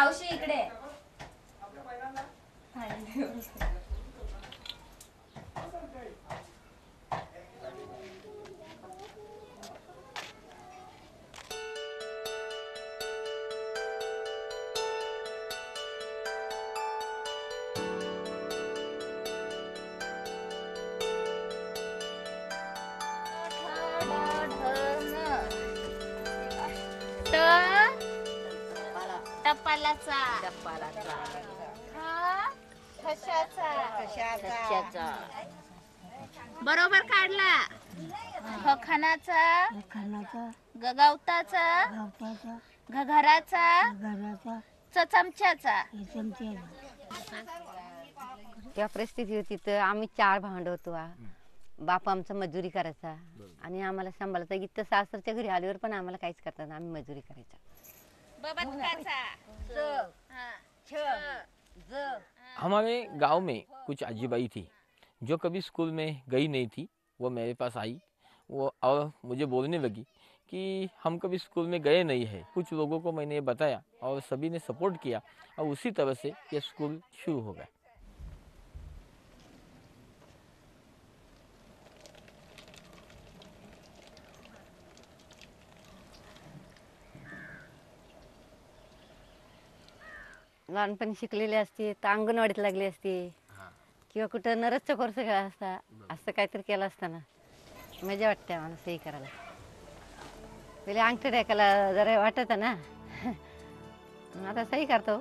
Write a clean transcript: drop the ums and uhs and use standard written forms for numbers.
मावशी इकडे. टपालाचा कशाचा बरोबर काढला. खणाचा गगावताचा घराचा चमच्याचा. तेव्हा परिस्थिती होती तर आम्ही 4 भावंड होतो. बाप आमचा मजुरी करायचा आणि आम्हाला सांभाळायचा. इथं सासरच्या घरी आल्यावर पण आम्हाला काहीच करता नाही, आम्ही मजुरी करायचा. हमारे गांव में कुछ अजीबाई थी जो कभी स्कूल में गई नहीं थी। वो मेरे पास आई वो और मुझे बोलने लगी कि हम कभी स्कूल में गए नहीं है। कुछ लोगों को मैंने ये बताया और सभी ने सपोर्ट किया और उसी तरह से ये स्कूल शुरू हो गया। लहानपणी शिकलेली असते तर अंगणवाडीत लागली असते किंवा कुठं नरसचा कोर्स केला असता. असं काहीतरी केलं असताना मजा वाटते आम्हाला सही करायला. पहिले अंगठी टाकायला जरा वाटत ना, आता सही करतो.